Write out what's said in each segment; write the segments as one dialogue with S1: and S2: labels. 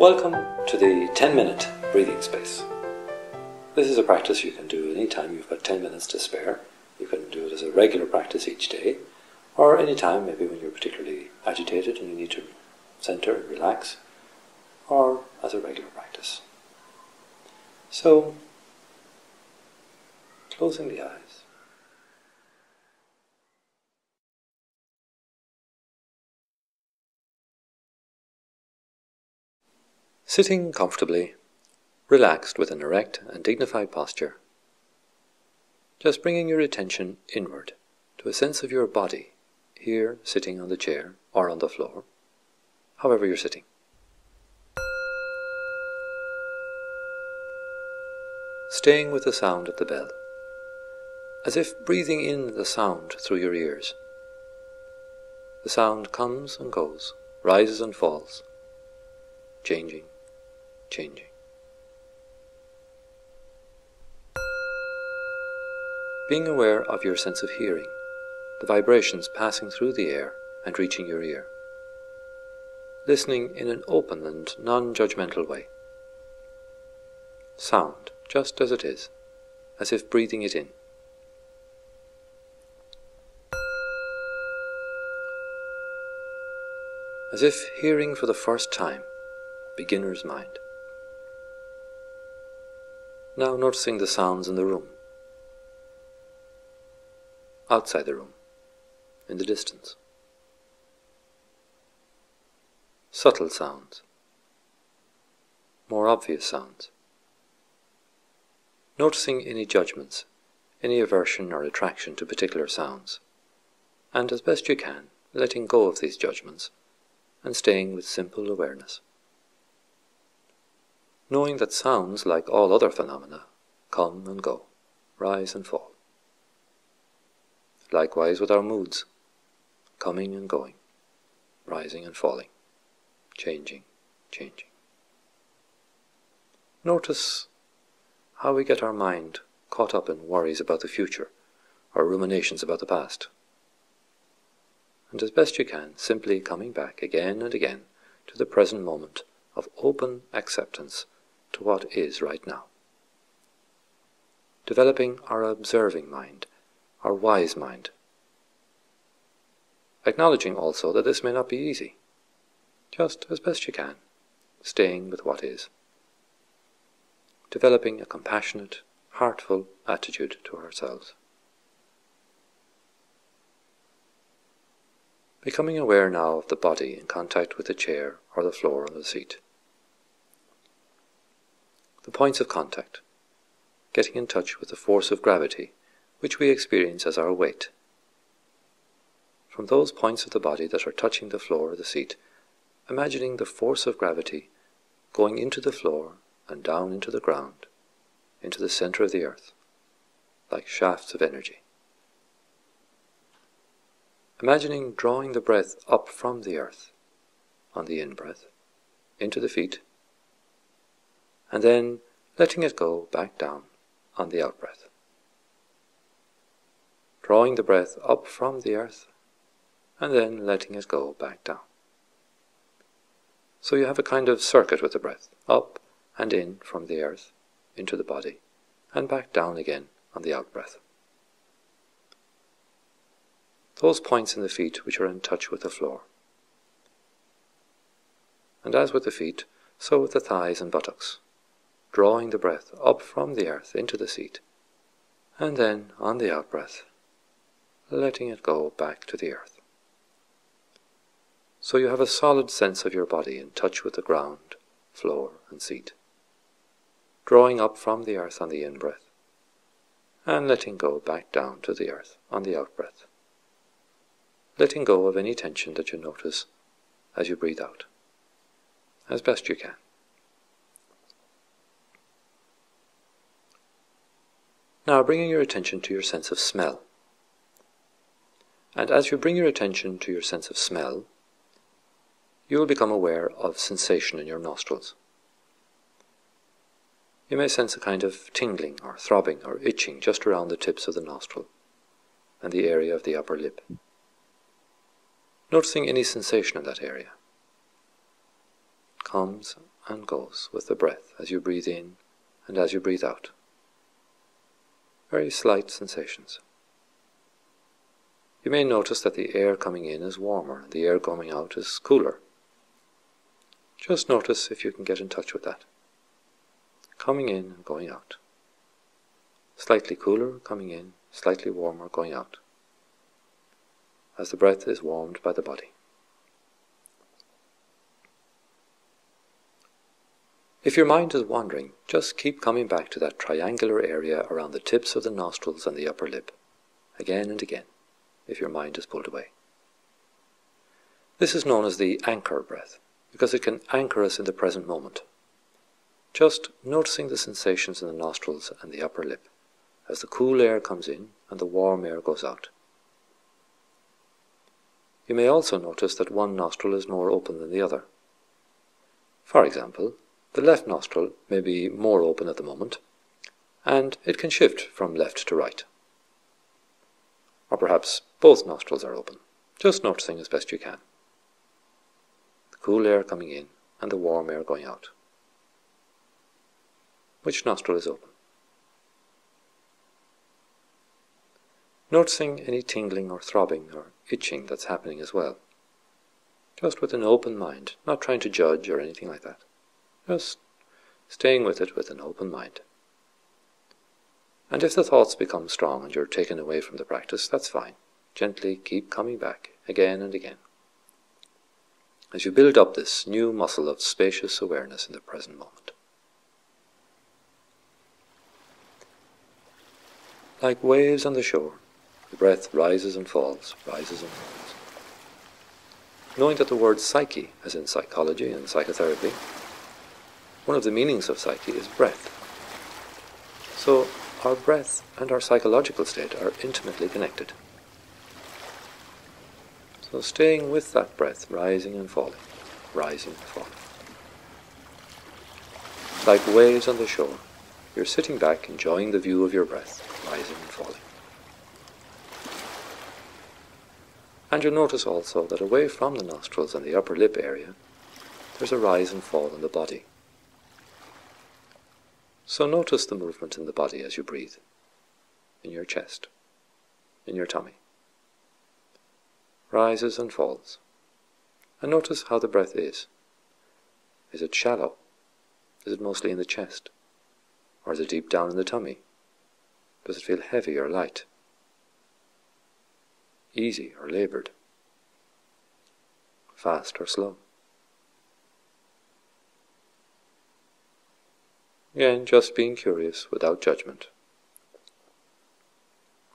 S1: Welcome to the 10-minute breathing space. This is a practice you can do anytime you've got 10 minutes to spare. You can do it as a regular practice each day, or anytime maybe when you're particularly agitated and you need to center and relax, or as a regular practice. So, closing the eyes. Sitting comfortably, relaxed with an erect and dignified posture, just bringing your attention inward to a sense of your body, here sitting on the chair or on the floor, however you're sitting. Staying with the sound of the bell, as if breathing in the sound through your ears. The sound comes and goes, rises and falls, changing. Being aware of your sense of hearing, the vibrations passing through the air and reaching your ear. Listening in an open and non-judgmental way. Sound, just as it is, as if breathing it in. As if hearing for the first time, beginner's mind. Now noticing the sounds in the room, outside the room, in the distance. Subtle sounds, more obvious sounds. Noticing any judgments, any aversion or attraction to particular sounds, and as best you can, letting go of these judgments and staying with simple awareness. Knowing that sounds, like all other phenomena, come and go, rise and fall. Likewise with our moods, coming and going, rising and falling, changing. Notice how we get our mind caught up in worries about the future or ruminations about the past. And as best you can, simply coming back again and again to the present moment of open acceptance to what is right now. Developing our observing mind, our wise mind. Acknowledging also that this may not be easy, just as best you can, staying with what is. Developing a compassionate, heartful attitude to ourselves. Becoming aware now of the body in contact with the chair or the floor or the seat. The points of contact, getting in touch with the force of gravity, which we experience as our weight. From those points of the body that are touching the floor or the seat, imagining the force of gravity going into the floor and down into the ground, into the center of the earth, like shafts of energy. Imagining drawing the breath up from the earth, on the in-breath, into the feet, and then letting it go back down on the out-breath. Drawing the breath up from the earth, and then letting it go back down. So you have a kind of circuit with the breath, up and in from the earth, into the body, and back down again on the out-breath. Those points in the feet which are in touch with the floor. And as with the feet, so with the thighs and buttocks. Drawing the breath up from the earth into the seat, and then, on the out-breath, letting it go back to the earth. So you have a solid sense of your body in touch with the ground, floor and seat. Drawing up from the earth on the in-breath, and letting go back down to the earth on the out-breath. Letting go of any tension that you notice as you breathe out, as best you can. Now bringing your attention to your sense of smell. And as you bring your attention to your sense of smell, you will become aware of sensation in your nostrils. You may sense a kind of tingling or throbbing or itching just around the tips of the nostril and the area of the upper lip. Noticing any sensation in that area. Comes and goes with the breath as you breathe in and as you breathe out. Very slight sensations. You may notice that the air coming in is warmer and the air going out is cooler. Just notice if you can get in touch with that. Coming in and going out. Slightly cooler coming in, slightly warmer going out, as the breath is warmed by the body. If your mind is wandering, just keep coming back to that triangular area around the tips of the nostrils and the upper lip, again and again, if your mind is pulled away. This is known as the anchor breath, because it can anchor us in the present moment. Just noticing the sensations in the nostrils and the upper lip, as the cool air comes in and the warm air goes out. You may also notice that one nostril is more open than the other. For example, the left nostril may be more open at the moment, and it can shift from left to right. Or perhaps both nostrils are open, just noticing as best you can. The cool air coming in and the warm air going out. Which nostril is open? Noticing any tingling or throbbing or itching that's happening as well. Just with an open mind, not trying to judge or anything like that. Just staying with it with an open mind. And if the thoughts become strong and you're taken away from the practice, that's fine. Gently keep coming back again and again, as you build up this new muscle of spacious awareness in the present moment. Like waves on the shore, the breath rises and falls, rises and falls. Knowing that the word psyche, as in psychology and psychotherapy, one of the meanings of psyche is breath. So our breath and our psychological state are intimately connected. So staying with that breath, rising and falling, rising and falling. Like waves on the shore, you're sitting back enjoying the view of your breath, rising and falling. And you'll notice also that away from the nostrils and the upper lip area, there's a rise and fall in the body. So notice the movement in the body as you breathe, in your chest, in your tummy. Rises and falls. And notice how the breath is. Is it shallow? Is it mostly in the chest? Or is it deep down in the tummy? Does it feel heavy or light? Easy or labored? Fast or slow? Again, just being curious without judgment.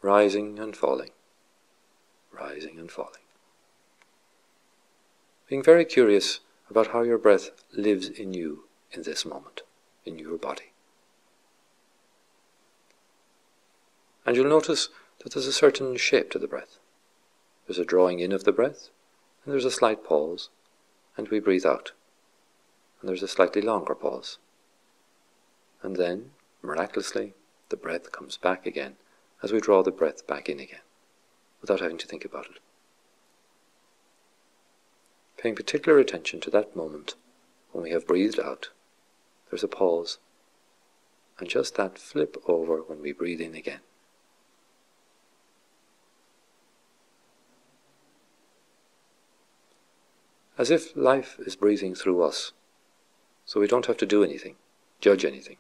S1: Rising and falling. Rising and falling. Being very curious about how your breath lives in you in this moment, in your body. And you'll notice that there's a certain shape to the breath. There's a drawing in of the breath, and there's a slight pause, and we breathe out. And there's a slightly longer pause. And then, miraculously, the breath comes back again as we draw the breath back in again, without having to think about it. Paying particular attention to that moment when we have breathed out, there's a pause, and just that flip over when we breathe in again. As if life is breathing through us, so we don't have to do anything, judge anything.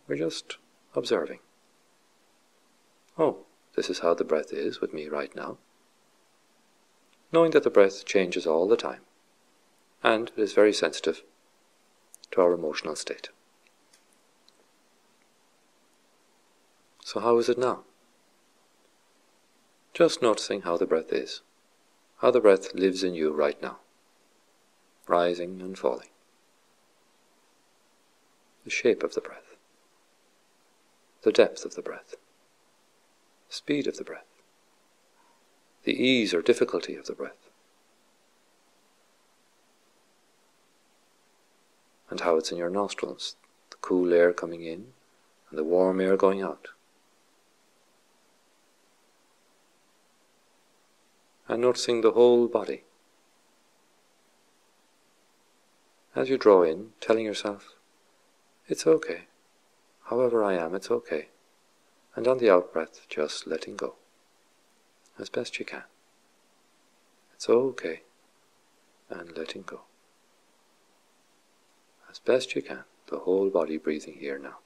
S1: We're just observing. Oh, this is how the breath is with me right now. Knowing that the breath changes all the time, and it is very sensitive to our emotional state. So how is it now? Just noticing how the breath is, how the breath lives in you right now, rising and falling. The shape of the breath. The depth of the breath, speed of the breath, the ease or difficulty of the breath, and how it's in your nostrils, the cool air coming in and the warm air going out. And noticing the whole body, As you draw in, telling yourself, it's okay. However I am, it's okay. And on the out-breath, just letting go. As best you can. It's okay. And letting go. As best you can, the whole body breathing here now.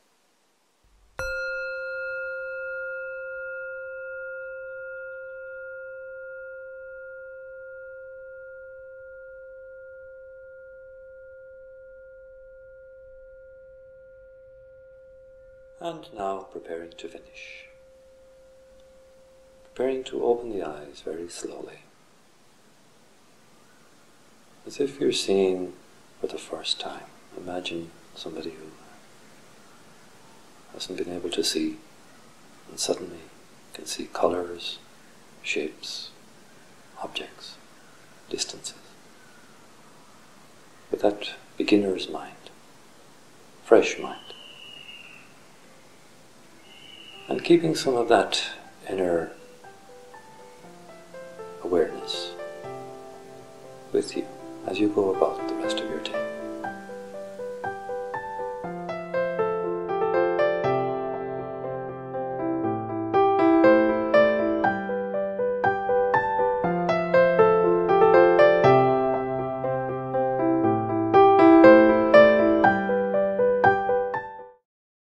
S1: And now preparing to finish. Preparing to open the eyes very slowly. As if you're seeing for the first time. Imagine somebody who hasn't been able to see and suddenly can see colours, shapes, objects, distances. With that beginner's mind, fresh mind. And keeping some of that inner awareness with you as you go about the rest of your day.